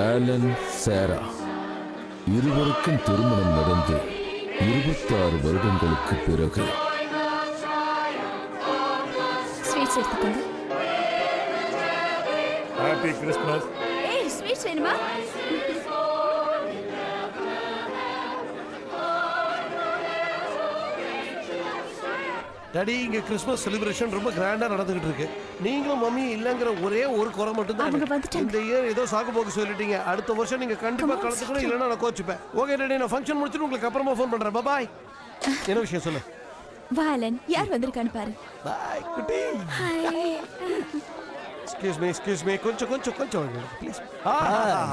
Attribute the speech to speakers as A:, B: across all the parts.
A: Alan சாரா இருவருக்கும் திருமணம் நடந்து 26 வருடங்களுக்கு பிறகு.
B: ஸ்வீட்ஸ் எடுத்துக்கோங்க.
C: Happy Christmas.
B: ஏய், ஸ்வீட்ஸ் வேணுமா?
D: டாடி, இங்க கிறிஸ்மஸ் செலிப்ரேஷன் ரொம்ப கிராண்டா நடந்துகிட்டு இருக்கு. நீங்களும் மம்மி இல்லங்கிற ஒரே ஒரு குறை மட்டும் தான்.
B: அவங்க வந்துட்டாங்க.
D: இந்த இயர் ஏதோ சாக்கு போக்கு சொல்லிட்டீங்க. அடுத்த வருஷம் நீங்க கண்டிப்பா கலந்துக்கணும், இல்லைன்னா நான் கோச்சுப்பேன். ஓகே டாடி, நான் ஃபங்க்ஷன் முடிச்சுட்டு உங்களுக்கு அப்புறமா ஃபோன் பண்றேன். பாய். என்ன விஷயம் சொல்லு.
B: வாலன் யார் வந்திருக்கான்னு பாரு.
D: பாய் குட்டி.
B: ஹாய்.
D: எக்ஸ்கியூஸ் மீ கொஞ்சம் ப்ளீஸ்.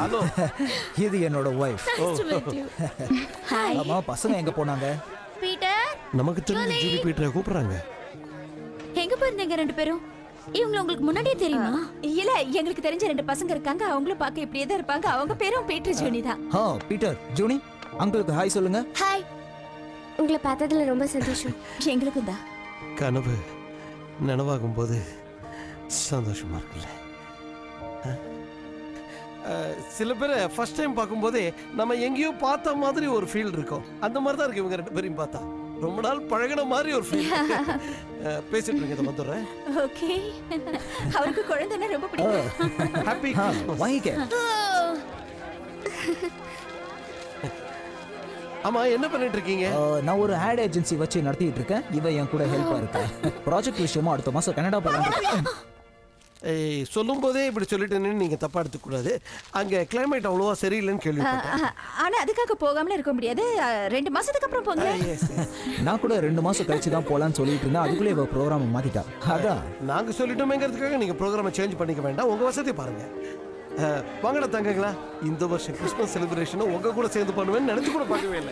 D: ஹலோ,
E: இது என்னோட wife.
B: Nice to meet you. Hi.
E: ஆமா, பசங்க எங்க போனாங்க?
B: பீட்டர்,
D: நமக்கு தெரிஞ்ச ஜூலி பீட்டரை கூப்பிடுறாங்க.
B: எங்க போறீங்க ரெண்டு பேரும்? இவங்க உங்களுக்கு முன்னாடியே தெரியுமா? இல்ல, எங்களுக்கு தெரிஞ்ச ரெண்டு பசங்க இருக்காங்க. அவங்களும் பார்க்க இப்படியே தான் இருப்பாங்க. அவங்க பேரும் பீட்டர் ஜூனி தான்.
E: பீட்டர் ஜூனி, அங்கிளுக்கு ஹாய் சொல்லுங்க.
F: ஹாய், உங்களை பார்த்ததுல ரொம்ப சந்தோஷம்.
B: எங்களுக்கும் தான்.
D: கனவு நனவாகும் போது சந்தோஷமா இருக்குல்ல. சில பேரை ஃபர்ஸ்ட் டைம் பார்க்கும்போதே நம்ம எங்கேயோ பார்த்த மாதிரி ஒரு ஃபீல் இருக்கும். அந்த மாதிரி தான் இருக்கு இவங்க ரெண்டு பேரையும் பார்த்தா. ரொம்ப நாள் பழகின மாதிரி ஒரு ஃபீல். பேசிட்டு இருக்கேன், இதை வந்துடுறேன்.
B: ஓகே. அவருக்கு குழந்தைன்னா ரொம்ப பிடிக்கும்.
D: ஹாப்பி
E: வாங்கிக்க.
D: ஆமா, என்ன பண்ணிட்டு இருக்கீங்க?
E: நான் ஒரு ஆட் ஏஜென்சி வச்சு நடத்திட்டு இருக்கேன். இவ என் கூட ஹெல்ப்பா இருக்கா. ப்ராஜெக்ட் விஷயமா அடுத்த மாசம் கனடா போலாம்.
D: சொல்லும் போதே இப்படி சொல்லிட்டேன்னு நீங்க தப்பா எடுத்துக்க கூடாது. அங்க கிளைமேட் அவ்வளவா சரியில்லைன்னு கேள்விப்பட்டேன்.
B: ஆனா அதுக்காக போகாமல இருக்க முடியாது. 2 மாசத்துக்கு அப்புறம் போங்க.
E: நான் கூட 2 மாசம் கழிச்சு தான் போலான்னு சொல்லிட்டு இருந்தேன். அதுக்குள்ளே இவ ப்ரோக்ராம் மாத்திட்டா. அதான்
D: நாங்க சொல்லிட்டோமேங்கிறதுக்காக நீங்க ப்ரோக்ராமை சேஞ்ச் பண்ணிக்க வேண்டாம். உங்க வசதி பாருங்க. வாங்கடா தங்கங்களா, இந்த வருஷம் கிறிஸ்மஸ் செலிப்ரேஷனை உங்க கூட சேர்ந்து பண்ணுவேன்னு நினைச்சு கூட பார்க்கவே இல்லை.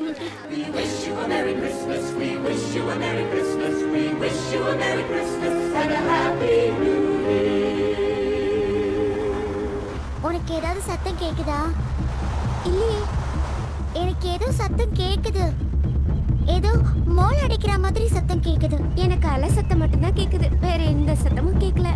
F: உனக்கு ஏதாவது சத்தம் கேக்குதா? இல்லையே, எனக்கு ஏதோ சத்தம் கேக்குது. ஏதோ மோல் அடிக்கிற மாதிரி சத்தம் கேக்குது. எனக்கு அலை சத்தம் மட்டும்தான் கேக்குது, வேற எந்த சத்தமும் கேட்கல.